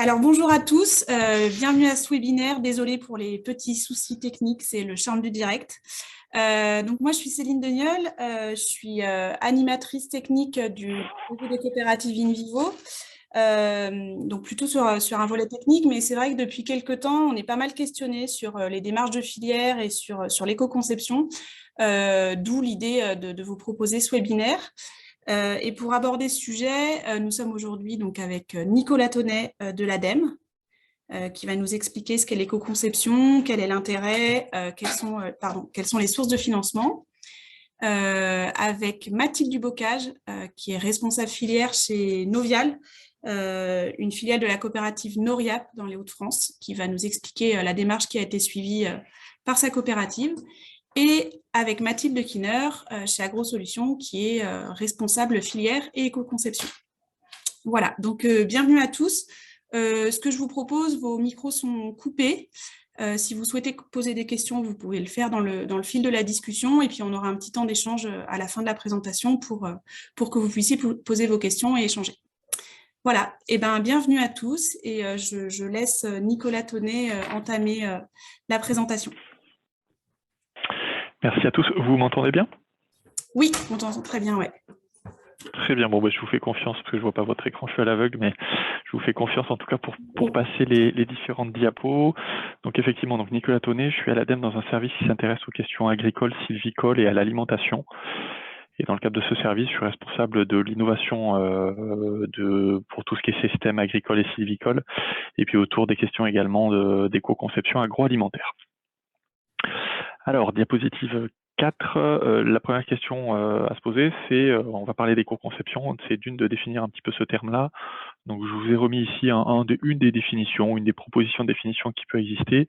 Alors bonjour à tous, bienvenue à ce webinaire. Désolée pour les petits soucis techniques, c'est le charme du direct. Donc moi je suis Céline Deniol, je suis animatrice technique du réseau des coopératives InVivo. Donc plutôt sur un volet technique, mais c'est vrai que depuis quelques temps, on est pas mal questionné sur les démarches de filière et sur l'éco-conception, d'où l'idée de vous proposer ce webinaire. Et pour aborder ce sujet, nous sommes aujourd'hui donc avec Nicolas Tonnet de l'ADEME, qui va nous expliquer ce qu'est l'éco-conception, quel est l'intérêt, quelles sont les sources de financement, avec Mathilde Dubocage, qui est responsable filière chez Novial, une filiale de la coopérative Noriap dans les Hauts-de-France, qui va nous expliquer la démarche qui a été suivie par sa coopérative, et avec Mathilde Kinner chez AgroSolutions, qui est responsable filière et éco-conception. Voilà, donc bienvenue à tous. Ce que je vous propose, vos micros sont coupés. Si vous souhaitez poser des questions, vous pouvez le faire dans le fil de la discussion, et puis on aura un petit temps d'échange à la fin de la présentation pour que vous puissiez poser vos questions et échanger. Voilà, et bienvenue à tous, et je laisse Nicolas Tonnet entamer la présentation. Merci à tous. Vous m'entendez bien? Oui, on t'entend très bien, ouais. Très bien. Bon, je vous fais confiance parce que je vois pas votre écran, je suis à l'aveugle, mais je vous fais confiance en tout cas pour passer les différentes diapos. Donc effectivement, donc Nicolas Tonnet, je suis à l'ADEME dans un service qui s'intéresse aux questions agricoles, sylvicoles et à l'alimentation. Et dans le cadre de ce service, je suis responsable de l'innovation pour tout ce qui est système agricole et sylvicole, et puis autour des questions également d'éco-conception agroalimentaire. Alors, diapositive 4, la première question à se poser, c'est, on va parler d'éco-conception, c'est d'une de définir un petit peu ce terme-là. Donc, je vous ai remis ici une des définitions, une des propositions de définition qui peut exister,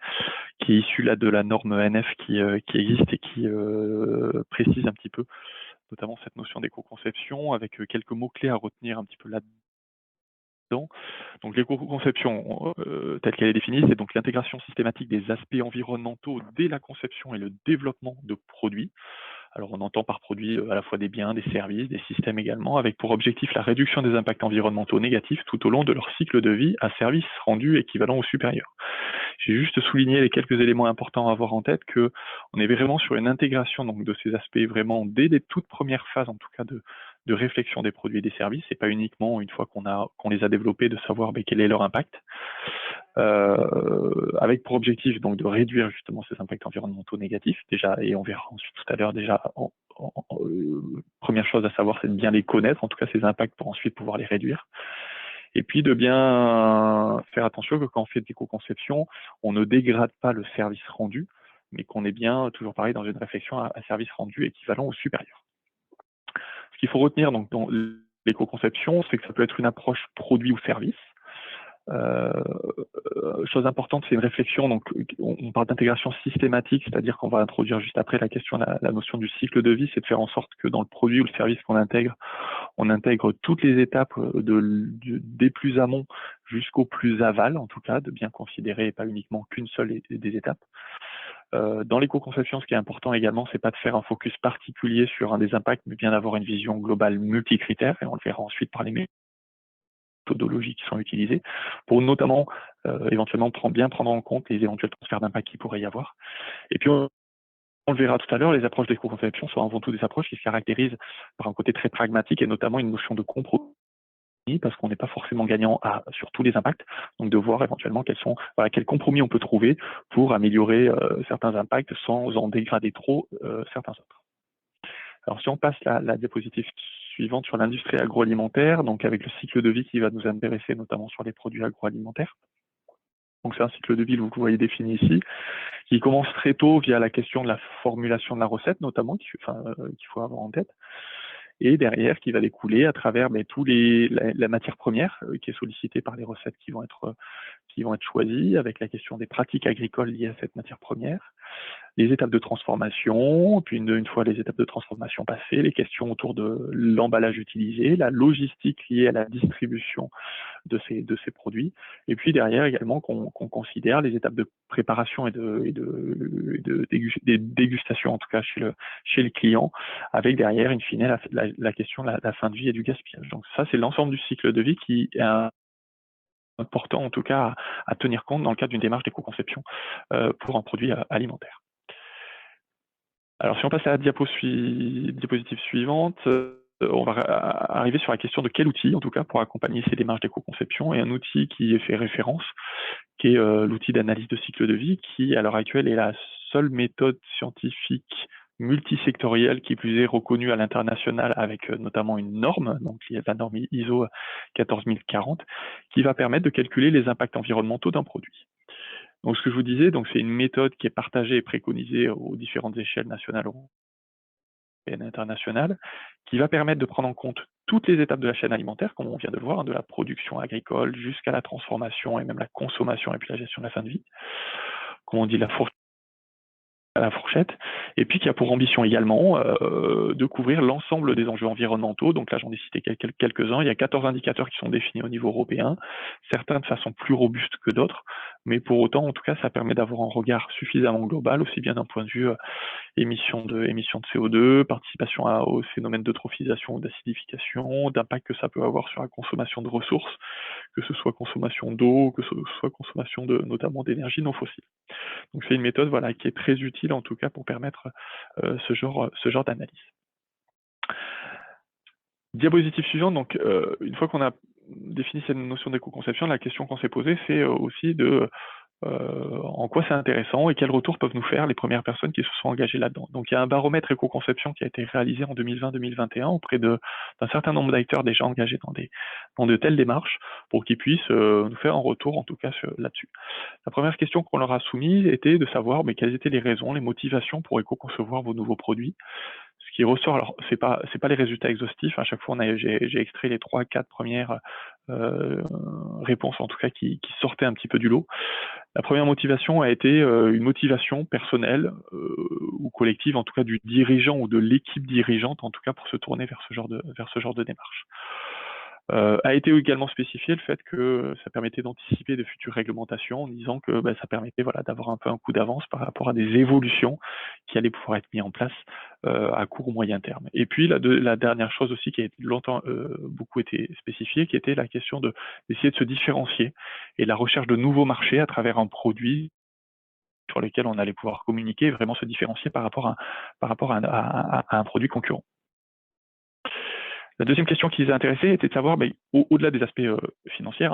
qui est issue là de la norme NF qui existe et qui précise un petit peu, notamment cette notion d'éco-conception, avec quelques mots-clés à retenir un petit peu là-dedans. Donc l'éco-conception, telle qu'elle est définie, c'est donc l'intégration systématique des aspects environnementaux dès la conception et le développement de produits. Alors on entend par produit à la fois des biens, des services, des systèmes également, avec pour objectif la réduction des impacts environnementaux négatifs tout au long de leur cycle de vie à service rendu équivalent ou supérieur. J'ai juste souligné les quelques éléments importants à avoir en tête, que on est vraiment sur une intégration donc de ces aspects vraiment dès les toutes premières phases en tout cas de réflexion des produits et des services, et pas uniquement une fois qu'on les a développés de savoir quel est leur impact, avec pour objectif donc de réduire justement ces impacts environnementaux négatifs déjà, et on verra ensuite tout à l'heure déjà première chose à savoir, c'est de bien les connaître, en tout cas ces impacts, pour ensuite pouvoir les réduire. Et puis de bien faire attention que quand on fait de l'éco-conception, on ne dégrade pas le service rendu, mais qu'on est bien, toujours pareil, dans une réflexion à service rendu équivalent ou supérieur. Ce qu'il faut retenir donc dans l'éco-conception, c'est que ça peut être une approche produit ou service. Chose importante, c'est une réflexion, donc on parle d'intégration systématique, c'est-à-dire qu'on va introduire juste après la question, la notion du cycle de vie, c'est de faire en sorte que dans le produit ou le service qu'on intègre, on intègre toutes les étapes des plus amont jusqu'au plus aval, en tout cas, de bien considérer et pas uniquement qu'une seule des étapes. Dans l'éco-conception, ce qui est important également, c'est pas de faire un focus particulier sur un des impacts, mais bien d'avoir une vision globale multicritère, et on le verra ensuite par les méthodologies qui sont utilisées, pour notamment éventuellement bien prendre en compte les éventuels transferts d'impact qu'il pourrait y avoir. Et puis on le verra tout à l'heure, les approches d'éco-conception sont avant tout des approches qui se caractérisent par un côté très pragmatique et notamment une notion de compromis, parce qu'on n'est pas forcément gagnant sur tous les impacts, donc de voir éventuellement quels compromis on peut trouver pour améliorer certains impacts sans en dégrader trop certains autres. Alors si on passe la diapositive suivante sur l'industrie agroalimentaire, donc avec le cycle de vie qui va nous intéresser notamment sur les produits agroalimentaires. Donc c'est un cycle de vie que vous voyez défini ici, qui commence très tôt via la question de la formulation de la recette notamment, qu'il faut avoir en tête, et derrière qui va découler à travers la matière première qui est sollicitée par les recettes qui vont être choisies, avec la question des pratiques agricoles liées à cette matière première, les étapes de transformation, puis une fois les étapes de transformation passées, les questions autour de l'emballage utilisé, la logistique liée à la distribution de ces produits, et puis derrière également qu'on considère les étapes de préparation et de dégustation, en tout cas chez le client, avec derrière, in fine, la question de la fin de vie et du gaspillage. Donc ça, c'est l'ensemble du cycle de vie qui est important en tout cas à tenir compte dans le cadre d'une démarche d'éco-conception pour un produit alimentaire. Alors si on passe à la diapositive suivante, on va arriver sur la question de quel outil, en tout cas, pour accompagner ces démarches d'éco-conception, et un outil qui est fait référence, qui est l'outil d'analyse de cycle de vie, qui à l'heure actuelle est la seule méthode scientifique multisectorielle qui plus est reconnue à l'international avec notamment une norme, donc il y a la norme ISO 14040, qui va permettre de calculer les impacts environnementaux d'un produit. Donc ce que je vous disais, donc c'est une méthode qui est partagée et préconisée aux différentes échelles nationales et internationales, qui va permettre de prendre en compte toutes les étapes de la chaîne alimentaire, comme on vient de le voir, hein, de la production agricole jusqu'à la transformation et même la consommation et puis la gestion de la fin de vie, comme on dit à la fourchette, et puis qui a pour ambition également de couvrir l'ensemble des enjeux environnementaux. Donc là, j'en ai cité quelques-uns. Il y a 14 indicateurs qui sont définis au niveau européen, certains de façon plus robuste que d'autres, mais pour autant, en tout cas, ça permet d'avoir un regard suffisamment global, aussi bien d'un point de vue émissions de CO2, participation au phénomène d'eutrophisation ou d'acidification, d'impact que ça peut avoir sur la consommation de ressources, que ce soit consommation d'eau, que ce soit consommation notamment d'énergie non fossile. Donc c'est une méthode voilà, qui est très utile en tout cas pour permettre ce genre d'analyse. Diapositive suivante, donc une fois qu'on a défini cette notion d'éco-conception, la question qu'on s'est posée, c'est aussi de en quoi c'est intéressant et quels retours peuvent nous faire les premières personnes qui se sont engagées là-dedans. Donc il y a un baromètre éco-conception qui a été réalisé en 2020-2021 auprès d'un certain nombre d'acteurs déjà engagés dans de telles démarches pour qu'ils puissent nous faire un retour en tout cas là-dessus. La première question qu'on leur a soumise était de savoir quelles étaient les raisons, les motivations pour éco-concevoir vos nouveaux produits. Ce qui ressort, alors c'est pas les résultats exhaustifs, à chaque fois j'ai extrait les 3-4 premières réponses en tout cas qui sortaient un petit peu du lot. La première motivation a été une motivation personnelle ou collective, en tout cas du dirigeant ou de l'équipe dirigeante, en tout cas pour se tourner vers ce genre de démarche. A été également spécifié le fait que ça permettait d'anticiper de futures réglementations en disant que ça permettait d'avoir un peu un coup d'avance par rapport à des évolutions qui allaient pouvoir être mises en place à court ou moyen terme. Et puis la dernière chose aussi qui a longtemps beaucoup été spécifiée, qui était la question d'essayer de se différencier et la recherche de nouveaux marchés à travers un produit sur lequel on allait pouvoir communiquer et vraiment se différencier par rapport à un produit concurrent. La deuxième question qui les a intéressés était de savoir, au-delà des aspects financiers,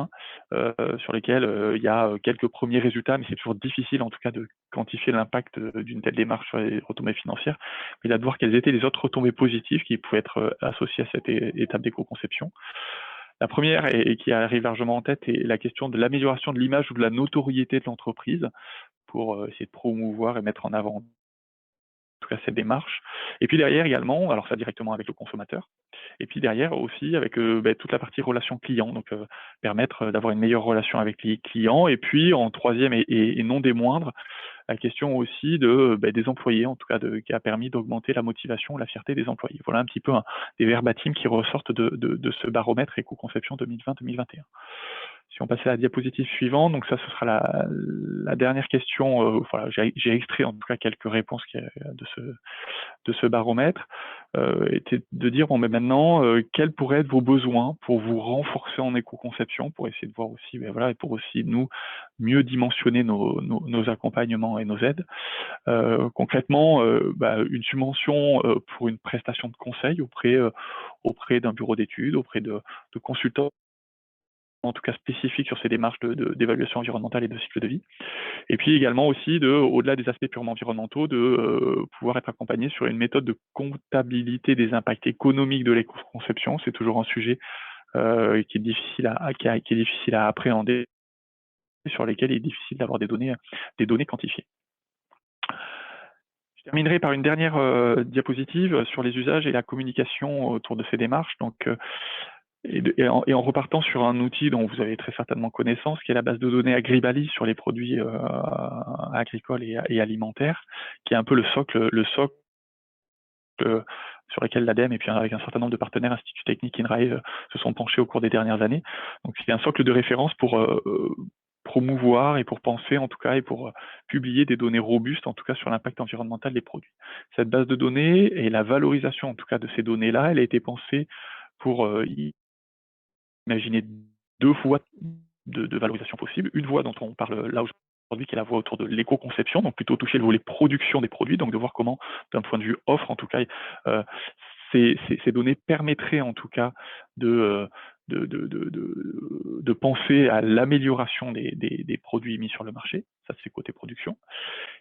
sur lesquels il y a quelques premiers résultats, mais c'est toujours difficile en tout cas de quantifier l'impact d'une telle démarche sur les retombées financières, mais là de voir quelles étaient les autres retombées positives qui pouvaient être associées à cette étape d'éco-conception. La première, et qui arrive largement en tête, est la question de l'amélioration de l'image ou de la notoriété de l'entreprise pour essayer de promouvoir et mettre en avant en tout cas cette démarche. Et puis derrière également, alors ça directement avec le consommateur, et puis derrière aussi avec toute la partie relation client, donc permettre d'avoir une meilleure relation avec les clients, et puis en troisième et non des moindres, la question aussi des employés, en tout cas qui a permis d'augmenter la motivation, la fierté des employés. Voilà un petit peu des verbatims qui ressortent de ce baromètre éco-conception 2020-2021. Si on passait à la diapositive suivante, donc ça ce sera la dernière question, voilà, j'ai extrait en tout cas quelques réponses de ce baromètre, était de dire maintenant quels pourraient être vos besoins pour vous renforcer en éco-conception, pour essayer de voir aussi, voilà, et pour aussi nous mieux dimensionner nos accompagnements et nos aides. Concrètement, une subvention pour une prestation de conseil auprès d'un bureau d'études, auprès de consultants en tout cas spécifiques sur ces démarches d'évaluation environnementale et de cycle de vie. Et puis également aussi, au-delà des aspects purement environnementaux, de pouvoir être accompagné sur une méthode de comptabilité des impacts économiques de l'éco-conception. C'est toujours un sujet qui est difficile à appréhender, sur lesquels il est difficile d'avoir des données quantifiées. Je terminerai par une dernière diapositive sur les usages et la communication autour de ces démarches. Donc, et en repartant sur un outil dont vous avez très certainement connaissance, qui est la base de données Agribali sur les produits agricoles et alimentaires, qui est un peu le socle sur lequel l'ADEME et puis avec un certain nombre de partenaires, instituts techniques, INRAE, se sont penchés au cours des dernières années. Donc c'est un socle de référence pour promouvoir et pour penser en tout cas et pour publier des données robustes en tout cas sur l'impact environnemental des produits. Cette base de données et la valorisation en tout cas de ces données-là, elle a été pensée pour imaginer deux fois de valorisation possible. Une voie dont on parle là aujourd'hui, qui est la voie autour de l'éco-conception, donc plutôt toucher le volet production des produits, donc de voir comment, d'un point de vue offre, en tout cas, ces données permettraient en tout cas de penser à l'amélioration des produits mis sur le marché. Ça, c'est côté production.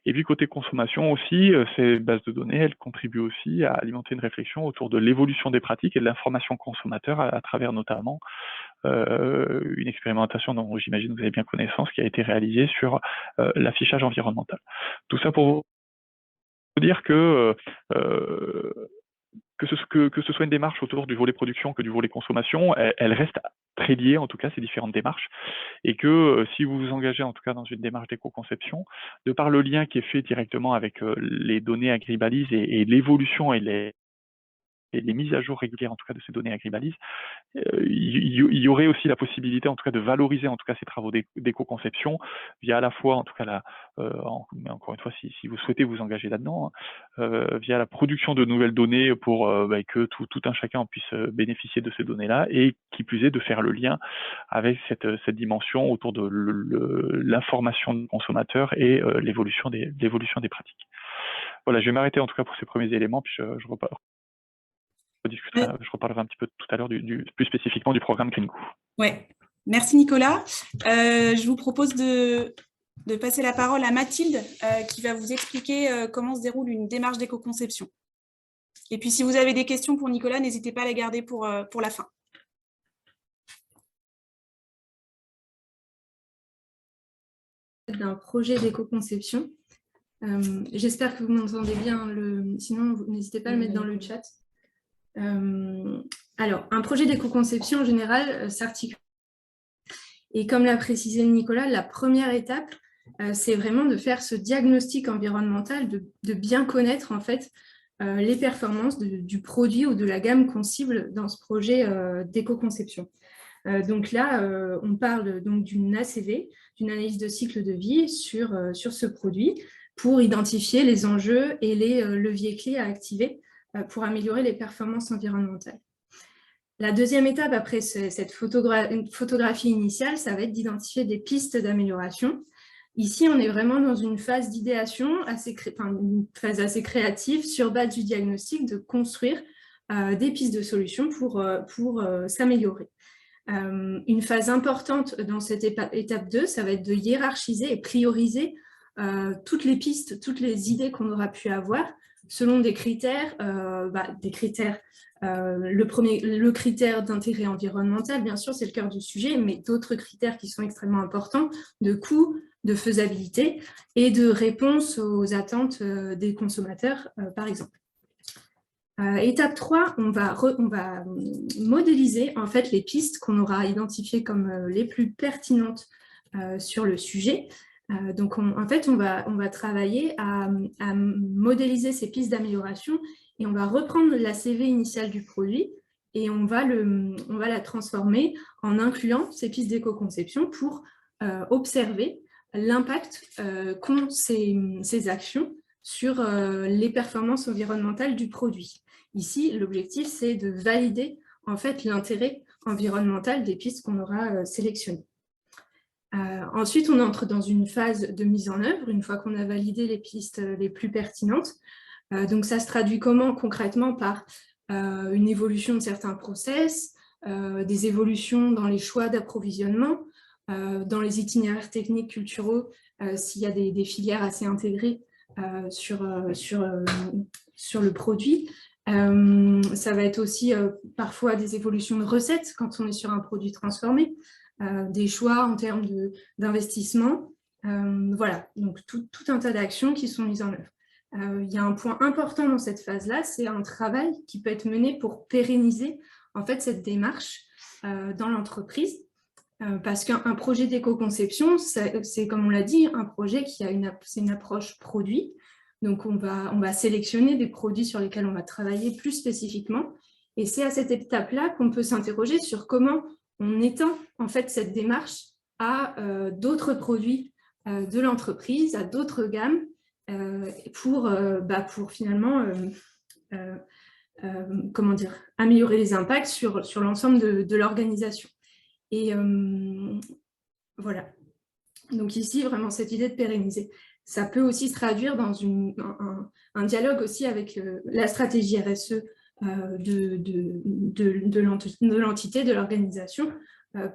Et puis côté consommation aussi, ces bases de données, elles contribuent aussi à alimenter une réflexion autour de l'évolution des pratiques et de l'information consommateur à travers notamment une expérimentation dont j'imagine vous avez bien connaissance qui a été réalisée sur l'affichage environnemental. Tout ça pour vous dire que ce soit une démarche autour du volet production que du volet consommation, elle reste très liée, en tout cas, ces différentes démarches, et que si vous vous engagez en tout cas dans une démarche d'éco-conception, de par le lien qui est fait directement avec les données Agribalises et l'évolution et les mises à jour régulières en tout cas de ces données Agribalises, il y aurait aussi la possibilité en tout cas de valoriser en tout cas ces travaux d'éco-conception via à la fois en tout cas mais encore une fois si vous souhaitez vous engager là-dedans, via la production de nouvelles données pour que tout un chacun puisse bénéficier de ces données-là et qui plus est de faire le lien avec cette dimension autour de l'information du consommateur et l'évolution des pratiques. Voilà, je vais m'arrêter en tout cas pour ces premiers éléments, puis je reparlerai un petit peu tout à l'heure plus spécifiquement du programme Green-Goo. Ouais, merci Nicolas. Je vous propose de passer la parole à Mathilde qui va vous expliquer comment se déroule une démarche d'éco-conception. Et puis si vous avez des questions pour Nicolas, n'hésitez pas à les garder pour la fin. D'un projet d'éco-conception. J'espère que vous m'entendez bien, sinon n'hésitez pas à le mettre dans le chat. Alors, un projet d'éco-conception en général s'articule. Et comme l'a précisé Nicolas, la première étape, c'est vraiment de faire ce diagnostic environnemental, de bien connaître en fait les performances du produit ou de la gamme qu'on cible dans ce projet d'éco-conception. Donc là, on parle donc d'une ACV, d'une analyse de cycle de vie sur ce produit pour identifier les enjeux et les leviers clés à activer pour améliorer les performances environnementales. La deuxième étape, après cette photographie initiale, ça va être d'identifier des pistes d'amélioration. Ici, on est vraiment dans une phase d'idéation, une phase assez créative sur base du diagnostic, de construire des pistes de solutions pour s'améliorer. Une phase importante dans cette étape 2, ça va être de hiérarchiser et prioriser toutes les pistes, toutes les idées qu'on aura pu avoir selon des critères, le critère d'intérêt environnemental, bien sûr, c'est le cœur du sujet, mais d'autres critères qui sont extrêmement importants, de coût, de faisabilité et de réponse aux attentes des consommateurs, par exemple. Étape 3, on va modéliser en fait les pistes qu'on aura identifiées comme les plus pertinentes sur le sujet. Donc en fait, on va travailler à modéliser ces pistes d'amélioration et on va reprendre la CV initiale du produit et on va la transformer en incluant ces pistes d'éco-conception pour observer l'impact qu'ont ces actions sur les performances environnementales du produit. Ici, l'objectif, c'est de valider en fait l'intérêt environnemental des pistes qu'on aura sélectionnées. Ensuite, on entre dans une phase de mise en œuvre, une fois qu'on a validé les pistes les plus pertinentes. Donc, ça se traduit comment concrètement par une évolution de certains process, des évolutions dans les choix d'approvisionnement, dans les itinéraires techniques culturaux, s'il y a des filières assez intégrées sur le produit. Ça va être aussi parfois des évolutions de recettes quand on est sur un produit transformé, des choix en termes d'investissement. Voilà, donc tout un tas d'actions qui sont mises en œuvre. Il y a un point important dans cette phase-là, c'est un travail qui peut être mené pour pérenniser en fait cette démarche dans l'entreprise. Parce qu'un projet d'éco-conception, c'est comme on l'a dit, un projet qui a une approche produit. Donc on va sélectionner des produits sur lesquels on va travailler plus spécifiquement. Et c'est à cette étape-là qu'on peut s'interroger sur comment on étend en fait cette démarche à d'autres produits de l'entreprise, à d'autres gammes, pour finalement améliorer les impacts sur l'ensemble de l'organisation. Et Voilà. Donc ici, vraiment, cette idée de pérenniser. Ça peut aussi se traduire dans un dialogue aussi avec la stratégie RSE de l'entité, de l'organisation,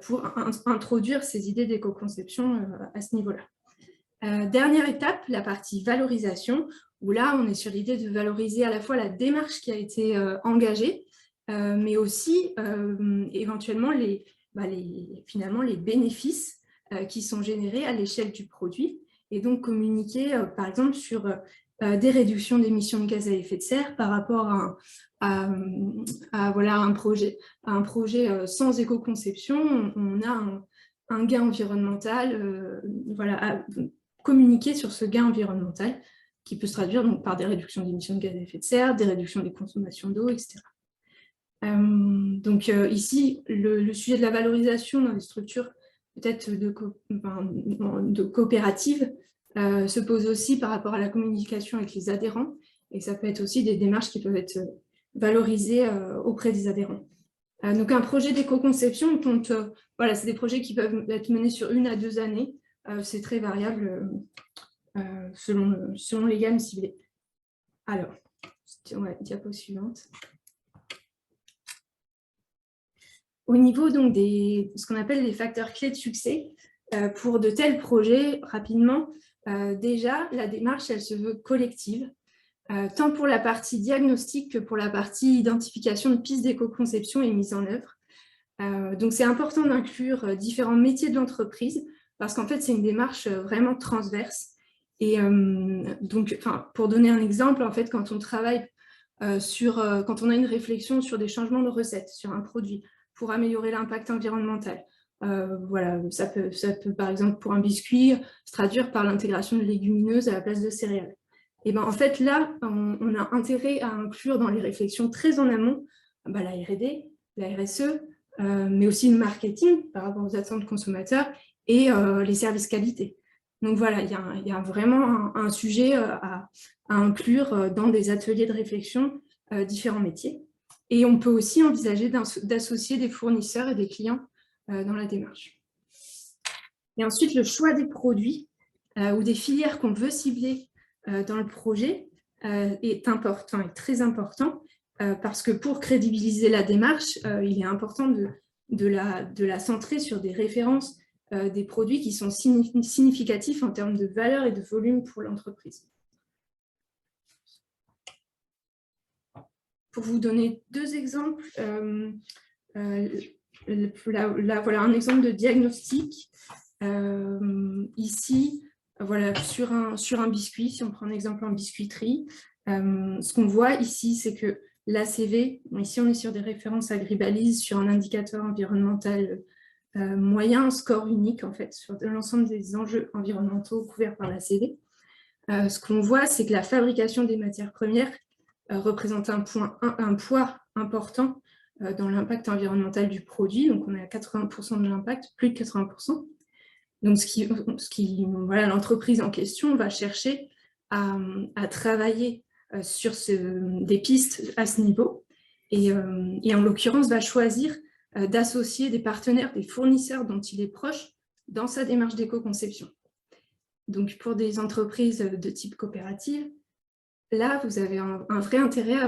pour introduire ces idées d'éco-conception à ce niveau-là. Dernière étape, la partie valorisation, où là, on est sur l'idée de valoriser à la fois la démarche qui a été engagée, mais aussi éventuellement finalement les bénéfices qui sont générés à l'échelle du produit, et donc communiquer par exemple sur des réductions d'émissions de gaz à effet de serre par rapport voilà, un projet sans éco-conception. On a un gain environnemental, voilà, à communiquer sur ce gain environnemental qui peut se traduire donc par des réductions d'émissions de gaz à effet de serre, des réductions des consommations d'eau, etc. Donc ici, le sujet de la valorisation dans les structures peut-être de coopératives se pose aussi par rapport à la communication avec les adhérents, et ça peut être aussi des démarches qui peuvent être valorisées auprès des adhérents. Donc un projet d'éco-conception, voilà, c'est des projets qui peuvent être menés sur 1 à 2 années, c'est très variable selon les gammes ciblées. Alors, ouais, diapo suivante. Au niveau donc ce qu'on appelle les facteurs clés de succès, pour de tels projets, rapidement, déjà, la démarche, elle se veut collective, tant pour la partie diagnostic que pour la partie identification de pistes d'éco-conception et mise en œuvre. Donc, c'est important d'inclure différents métiers de l'entreprise, parce qu'en fait, c'est une démarche vraiment transverse. Et donc, pour donner un exemple, en fait, quand on travaille quand on a une réflexion sur des changements de recettes sur un produit, pour améliorer l'impact environnemental. Voilà, ça peut, par exemple, pour un biscuit, se traduire par l'intégration de légumineuses à la place de céréales. Et ben, en fait, là, on a intérêt à inclure dans les réflexions très en amont la R&D, la RSE, mais aussi le marketing par rapport aux attentes consommateurs et les services qualité. Donc voilà, il y a vraiment un sujet à inclure dans des ateliers de réflexion différents métiers. Et on peut aussi envisager d'associer des fournisseurs et des clients dans la démarche. Et ensuite, le choix des produits ou des filières qu'on veut cibler dans le projet est très important, parce que pour crédibiliser la démarche, il est important de la centrer sur des références des produits qui sont significatifs en termes de valeur et de volume pour l'entreprise. Pour vous donner 2 exemples, là, voilà un exemple de diagnostic. Ici, voilà, sur un biscuit, si on prend un exemple en biscuiterie, ce qu'on voit ici, c'est que l'ACV, ici on est sur des références Agribalises, sur un indicateur environnemental moyen, un score unique en fait, sur l'ensemble des enjeux environnementaux couverts par l'ACV. Ce qu'on voit, c'est que la fabrication des matières premières représente un poids important dans l'impact environnemental du produit. Donc, on est à 80% de l'impact, plus de 80%. Donc, voilà, l'entreprise en question va chercher à travailler sur des pistes à ce niveau. Et en l'occurrence, va choisir d'associer des partenaires, des fournisseurs dont il est proche dans sa démarche d'éco-conception. Donc, pour des entreprises de type coopérative, là, vous avez un vrai intérêt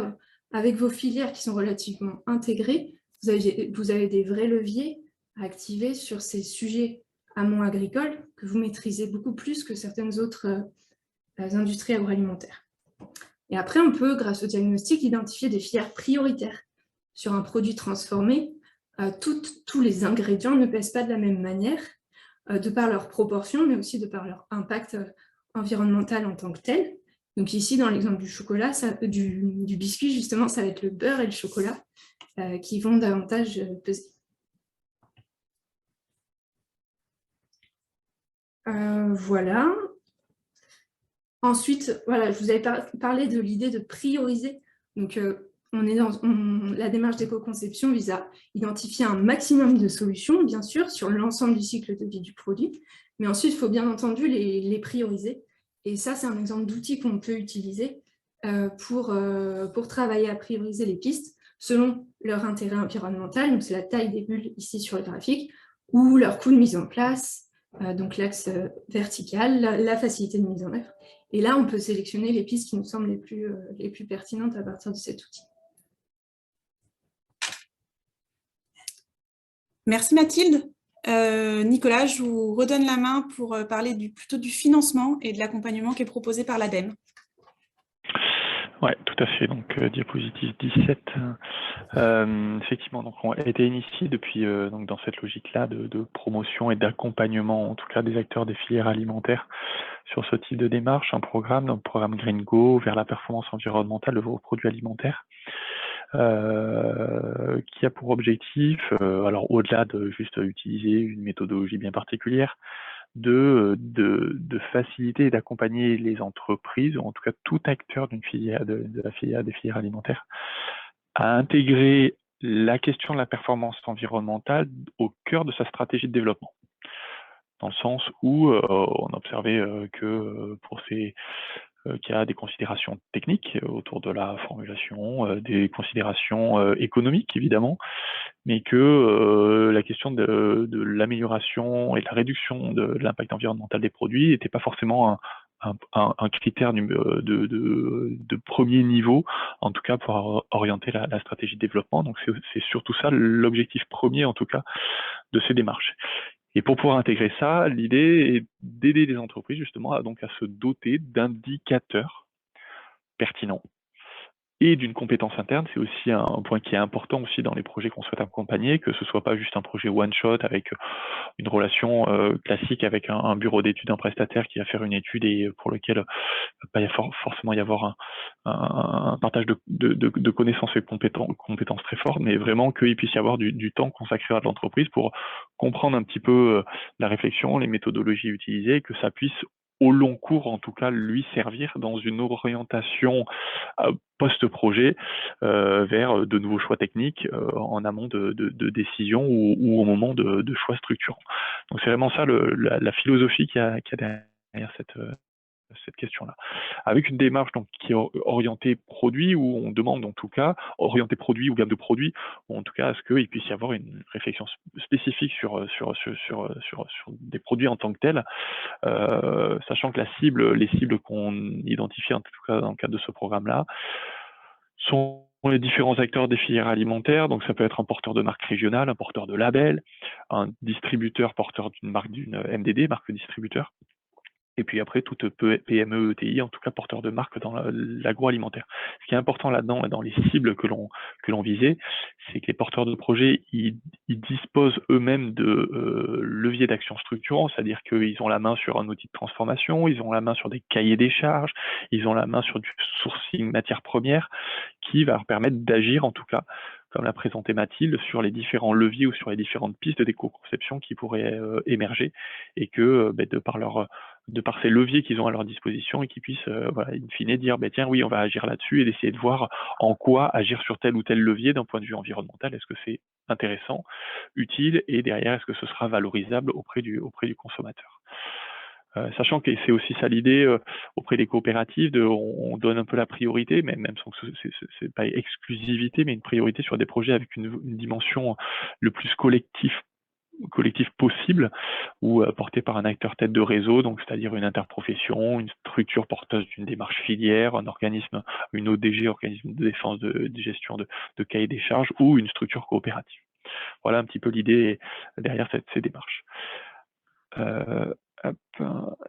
avec vos filières qui sont relativement intégrées. Vous avez des vrais leviers à activer sur ces sujets amont agricoles que vous maîtrisez beaucoup plus que certaines autres industries agroalimentaires. Et après, on peut, grâce au diagnostic, identifier des filières prioritaires. Sur un produit transformé, tous les ingrédients ne pèsent pas de la même manière, de par leur proportion, mais aussi de par leur impact environnemental en tant que tel. Donc ici, dans l'exemple du chocolat, du biscuit, justement, ça va être le beurre et le chocolat qui vont davantage peser. Voilà. Ensuite, voilà, je vous avais parlé de l'idée de prioriser. Donc, la démarche d'éco-conception vise à identifier un maximum de solutions, bien sûr, sur l'ensemble du cycle de vie du produit. Mais ensuite, il faut bien entendu les prioriser. Et ça, c'est un exemple d'outil qu'on peut utiliser pour travailler à prioriser les pistes selon leur intérêt environnemental. Donc, c'est la taille des bulles ici sur le graphique, ou leur coût de mise en place, donc l'axe vertical, la facilité de mise en œuvre. Et là, on peut sélectionner les pistes qui nous semblent les plus pertinentes à partir de cet outil. Merci Mathilde. Nicolas, je vous redonne la main pour parler plutôt du financement et de l'accompagnement qui est proposé par l'ADEME. Oui, tout à fait. Donc, diapositive 17. Effectivement, donc, on a été initié depuis, donc, dans cette logique-là de promotion et d'accompagnement, en tout cas des acteurs des filières alimentaires, sur ce type de démarche, un programme, donc, le programme Green Go, vers la performance environnementale de vos produits alimentaires, qui a pour objectif, alors au-delà de juste utiliser une méthodologie bien particulière, de faciliter et d'accompagner les entreprises, ou en tout cas tout acteur d'une filière, de la filière des filières alimentaires, à intégrer la question de la performance environnementale au cœur de sa stratégie de développement. Dans le sens où on observait que pour ces qu'il y a des considérations techniques autour de la formulation, des considérations économiques évidemment, mais que la question de l'amélioration et de la réduction de l'impact environnemental des produits n'était pas forcément un critère de premier niveau, en tout cas pour orienter la stratégie de développement. Donc c'est surtout ça l'objectif premier, en tout cas, de ces démarches. Et pour pouvoir intégrer ça, l'idée est d'aider les entreprises justement à se doter d'indicateurs pertinents et d'une compétence interne. C'est aussi un point qui est important aussi dans les projets qu'on souhaite accompagner, que ce soit pas juste un projet one-shot avec une relation classique avec un bureau d'études, un prestataire qui va faire une étude et pour lequel il va forcément y avoir un partage de connaissances et compétences très fortes, mais vraiment qu'il puisse y avoir du temps consacré à l'entreprise pour comprendre un petit peu la réflexion, les méthodologies utilisées, et que ça puisse au long cours, en tout cas, lui servir dans une orientation post-projet vers de nouveaux choix techniques en amont de décisions ou au moment de choix structurants. Donc c'est vraiment ça la philosophie qu'il y a derrière cette question-là. Avec une démarche donc, qui est orientée produit, où on demande en tout cas, orientée produit ou gamme de produits, ou en tout cas à ce qu'il puisse y avoir une réflexion spécifique sur des produits en tant que tels, sachant que les cibles qu'on identifie en tout cas dans le cadre de ce programme-là sont les différents acteurs des filières alimentaires. Donc ça peut être un porteur de marque régionale, un porteur de label, un distributeur porteur d'une marque, d'une MDD, marque distributeur, et puis après toute PME, ETI, en tout cas porteur de marque dans l'agroalimentaire. Ce qui est important là-dedans et dans les cibles que l'on visait, c'est que les porteurs de projets, ils disposent eux-mêmes de leviers d'action structurants, c'est-à-dire qu'ils ont la main sur un outil de transformation, ils ont la main sur des cahiers des charges, ils ont la main sur du sourcing matières premières, qui va leur permettre d'agir en tout cas, comme l'a présenté Mathilde, sur les différents leviers ou sur les différentes pistes d'éco-conception qui pourraient émerger, et que de par ces leviers qu'ils ont à leur disposition, et qu'ils puissent, in fine, dire, tiens, oui, on va agir là-dessus, et d'essayer de voir en quoi agir sur tel ou tel levier d'un point de vue environnemental. Est-ce que c'est intéressant, utile, et derrière, est-ce que ce sera valorisable auprès du consommateur? Sachant que c'est aussi ça l'idée auprès des coopératives, on donne un peu la priorité, mais même sans que c'est pas exclusivité, mais une priorité sur des projets avec une dimension le plus collectif possible, ou porté par un acteur tête de réseau, donc c'est-à-dire une interprofession, une structure porteuse d'une démarche filière, un organisme, une ODG, organisme de défense de gestion de cahier des charges, ou une structure coopérative. Voilà un petit peu l'idée derrière ces démarches.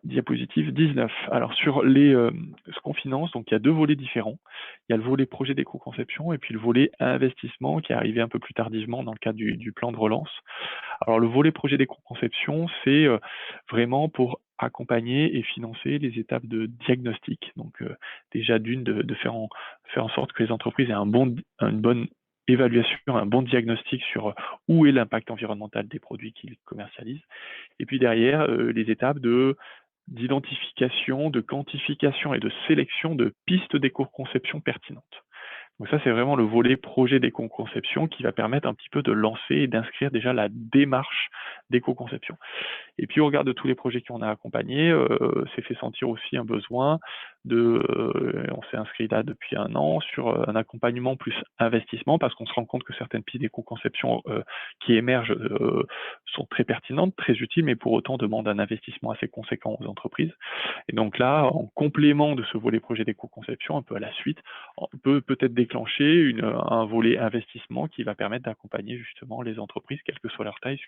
Diapositive 19. Alors sur ce qu'on finance, donc il y a deux volets différents. Il y a le volet projet d'éco-conception et puis le volet investissement qui est arrivé un peu plus tardivement dans le cadre du plan de relance. Alors le volet projet d'éco-conception, c'est vraiment pour accompagner et financer les étapes de diagnostic. Donc déjà de faire en sorte que les entreprises aient une bonne évaluation, un bon diagnostic sur où est l'impact environnemental des produits qu'ils commercialisent. Et puis derrière, les étapes d'identification, de quantification et de sélection de pistes d'éco-conception pertinentes. Donc ça, c'est vraiment le volet projet d'éco-conception qui va permettre un petit peu de lancer et d'inscrire déjà la démarche d'éco-conception. Et puis au regard de tous les projets qu'on a accompagnés, s'est fait sentir aussi un besoin on s'est inscrit là depuis 1 an sur un accompagnement plus investissement, parce qu'on se rend compte que certaines pistes d'éco-conception qui émergent sont très pertinentes, très utiles, mais pour autant demandent un investissement assez conséquent aux entreprises. Et donc là, en complément de ce volet projet d'éco-conception, un peu à la suite, on peut peut-être déclencher un volet investissement qui va permettre d'accompagner justement les entreprises, quelle que soit leur taille,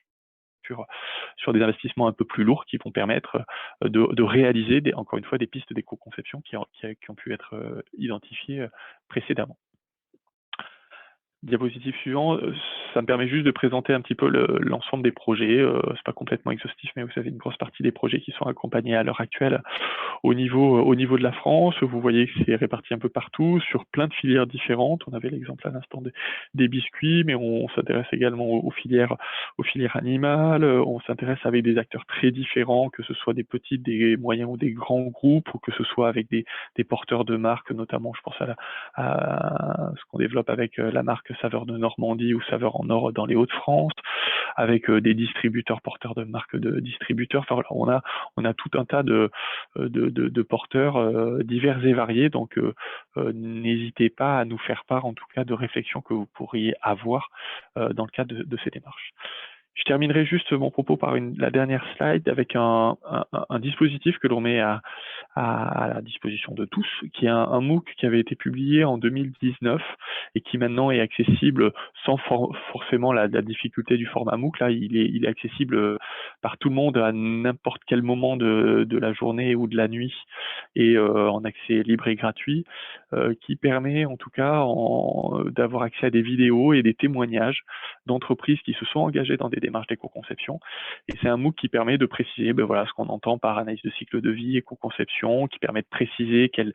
sur des investissements un peu plus lourds qui vont permettre de réaliser, encore une fois, des pistes d'éco-conception qui ont pu être identifiées précédemment. Diapositive suivante, ça me permet juste de présenter un petit peu l'ensemble des projets. C'est pas complètement exhaustif, mais vous savez, une grosse partie des projets qui sont accompagnés à l'heure actuelle au niveau de la France. Vous voyez que c'est réparti un peu partout, sur plein de filières différentes. On avait l'exemple à l'instant des biscuits, mais on s'intéresse également aux filières animales. On s'intéresse avec des acteurs très différents, que ce soit des petits, des moyens ou des grands groupes, ou que ce soit avec des porteurs de marques, notamment, je pense à ce qu'on développe avec la marque Saveurs de Normandie ou Saveurs en Or dans les Hauts-de-France, avec des distributeurs porteurs de marques de distributeurs. Enfin voilà, on a tout un tas de porteurs divers et variés. Donc n'hésitez pas à nous faire part en tout cas de réflexions que vous pourriez avoir dans le cadre de ces démarches. Je terminerai juste mon propos par la dernière slide avec un dispositif que l'on met à la disposition de tous, qui est un MOOC qui avait été publié en 2019 et qui maintenant est accessible sans forcément la difficulté du format MOOC. Là, il est accessible par tout le monde à n'importe quel moment de la journée ou de la nuit et en accès libre et gratuit, qui permet en tout cas d'avoir accès à des vidéos et des témoignages d'entreprises qui se sont engagées dans des démarches d'éco-conception. Et c'est un MOOC qui permet de préciser voilà, ce qu'on entend par analyse de cycle de vie, éco-conception, qui permet de préciser quelles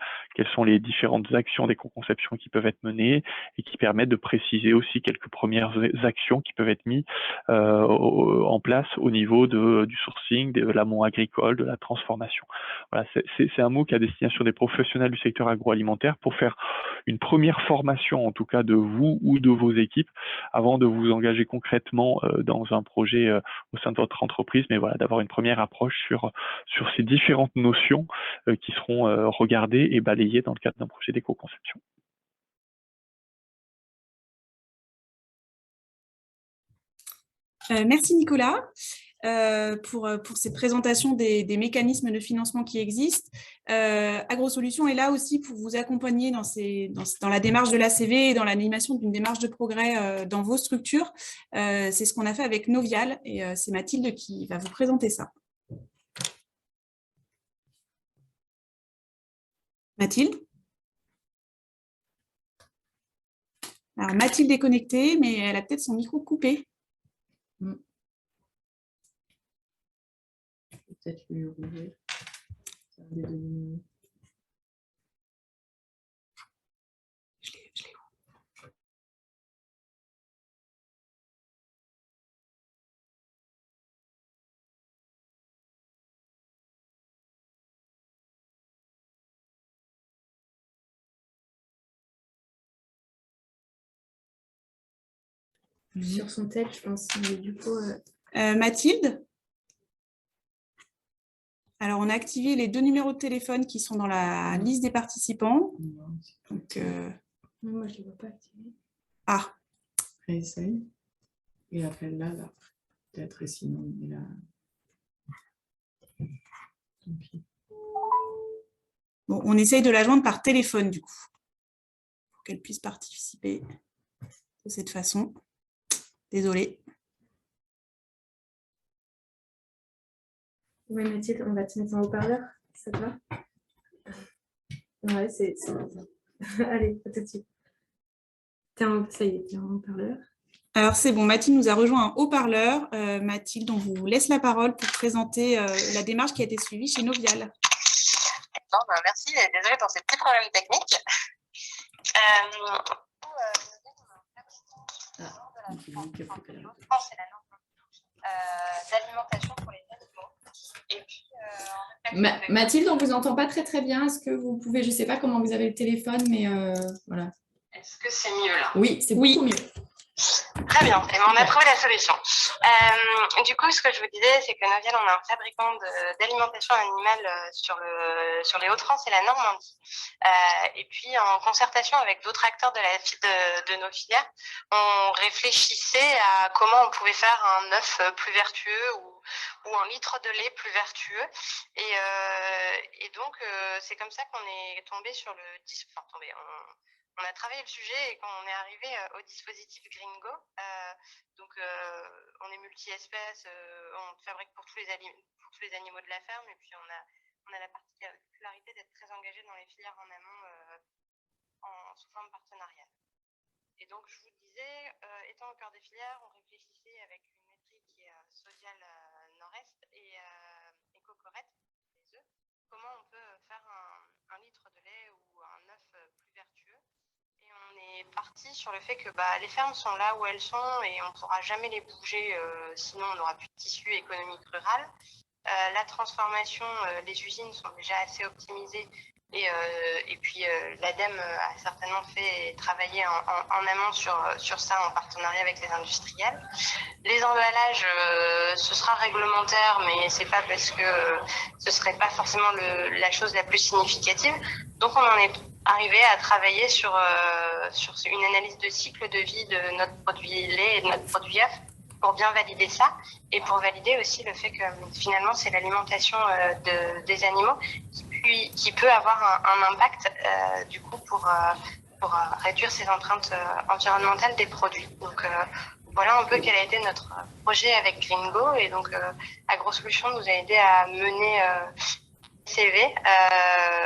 sont les différentes actions d'éco-conception qui peuvent être menées et qui permettent de préciser aussi quelques premières actions qui peuvent être mises en place au niveau du sourcing, de l'amont agricole, de la transformation. Voilà, c'est un MOOC à destination des professionnels du secteur agroalimentaire pour faire une première formation, en tout cas de vous ou de vos équipes, avant de vous engager concrètement dans un projet au sein de votre entreprise, mais voilà, d'avoir une première approche sur ces différentes notions qui seront regardées et balayées dans le cadre d'un projet d'éco-conception. Merci Nicolas pour cette présentation des mécanismes de financement qui existent. AgroSolutions est là aussi pour vous accompagner dans la démarche de l'ACV et dans l'animation d'une démarche de progrès dans vos structures. C'est ce qu'on a fait avec Novial et c'est Mathilde qui va vous présenter ça. Mathilde? Alors Mathilde est connectée, mais elle a peut-être son micro coupé. Peut-être lui ouvrir. Je l'ai ouvert. Sur son tel, je pense. Mais du coup, Mathilde? Alors, on a activé les 2 numéros de téléphone qui sont dans la liste des participants. Donc, moi, je ne les vois pas activés. Ah. Réessaye. Et appelle-la, là. Peut-être, et sinon, il est là. Bon, on essaye de la joindre par téléphone, du coup, pour qu'elle puisse participer de cette façon. Désolée. Oui, Mathilde, on va te mettre en haut-parleur, ça te va? Ouais, c'est ça. Allez, à tout de suite. Ça y est, t'es en haut-parleur. Alors, c'est bon, Mathilde nous a rejoint un haut-parleur. Mathilde, on vous laisse la parole pour présenter la démarche qui a été suivie chez Novial. Bon, ben, merci, désolée pour ces petits problèmes techniques. D'alimentation pour les animaux. Et puis, Mathilde, on ne vous entend pas très bien. Est-ce que vous pouvez, je ne sais pas comment vous avez le téléphone, mais voilà. Est-ce que c'est mieux là? Oui, c'est beaucoup mieux. Très bien, et on a trouvé la solution. Du coup, ce que je vous disais, c'est que Novial, on a un fabricant d'alimentation animale sur les Hauts-de-France et la Normandie. Et puis, en concertation avec d'autres acteurs de nos filières, on réfléchissait à comment on pouvait faire un œuf plus vertueux ou un litre de lait plus vertueux. Et donc, c'est comme ça qu'on est tombé sur le... Enfin, on a travaillé le sujet et quand on est arrivé au dispositif Gringo, on est multi-espèces, on fabrique pour tous les animaux de la ferme et puis on a la particularité d'être très engagé dans les filières en amont sous forme partenariale. Et donc je vous disais, étant au cœur des filières, on réfléchissait avec une laiterie qui est Sodial Nord-Est et Cocorette, les œufs, comment on peut faire un litre de lait ou un œuf plus vertueux. Et on est parti sur le fait que les fermes sont là où elles sont et on ne pourra jamais les bouger, sinon on n'aura plus de tissu économique rural. La transformation, les usines sont déjà assez optimisées et puis l'ADEME a certainement fait travailler en amont sur ça en partenariat avec les industriels. Les emballages, ce sera réglementaire, mais c'est pas parce que ce serait pas forcément la chose la plus significative. Donc on en est arrivé à travailler sur une analyse de cycle de vie de notre produit lait et de notre produit œuf pour bien valider ça et pour valider aussi le fait que finalement c'est l'alimentation des animaux qui peut avoir un impact du coup pour réduire ces empreintes environnementales des produits. Donc voilà un peu quel a été notre projet avec Gringo et donc AgroSolutions nous a aidé à mener CV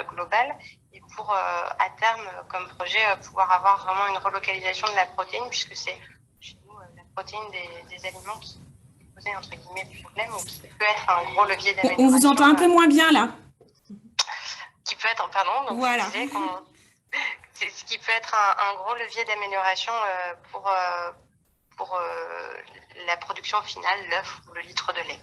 global et pour à terme comme projet pouvoir avoir vraiment une relocalisation de la protéine puisque c'est chez nous la protéine des aliments qui posait entre guillemets problème ou qui peut être un gros levier d'amélioration. On vous entend un peu moins bien là. Qui peut être pardon donc voilà. je disais c'est ce qui peut être un gros levier d'amélioration pour la production finale, l'œuf ou le litre de lait.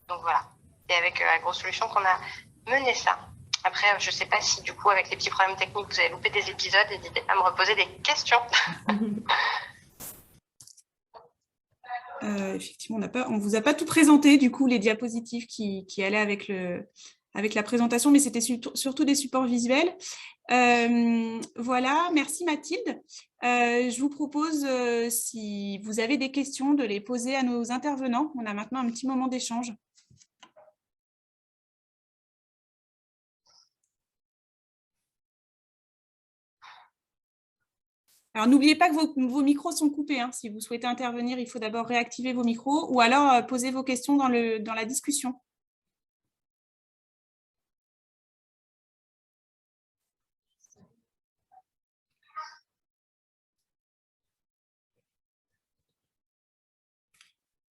Donc voilà. Et avec AgroSolutions qu'on a mené ça. Après, je ne sais pas si du coup, avec les petits problèmes techniques, vous avez loupé des épisodes, n'hésitez pas à me reposer des questions. Effectivement, on ne vous a pas tout présenté, du coup, les diapositives qui allaient avec la présentation, mais c'était surtout des supports visuels. Voilà, merci Mathilde. Je vous propose, si vous avez des questions, de les poser à nos intervenants. On a maintenant un petit moment d'échange. Alors, n'oubliez pas que vos micros sont coupés. Hein. Si vous souhaitez intervenir, il faut d'abord réactiver vos micros ou alors poser vos questions dans la discussion.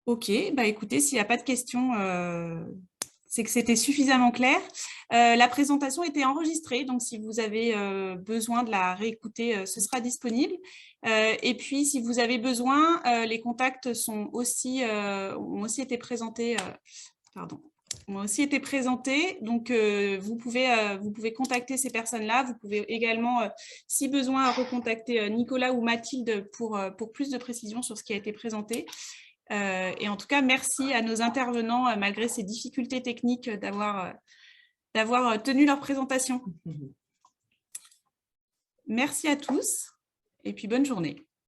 Ok, écoutez, s'il n'y a pas de questions, c'est que c'était suffisamment clair. La présentation était enregistrée, donc si vous avez besoin de la réécouter, ce sera disponible. Et puis, si vous avez besoin, les contacts ont aussi été présentés. Ont aussi été présentés, donc vous pouvez contacter ces personnes-là. Vous pouvez également, si besoin, recontacter Nicolas ou Mathilde pour plus de précisions sur ce qui a été présenté. Et en tout cas, merci à nos intervenants, malgré ces difficultés techniques, d'avoir tenu leur présentation. Merci à tous et puis bonne journée.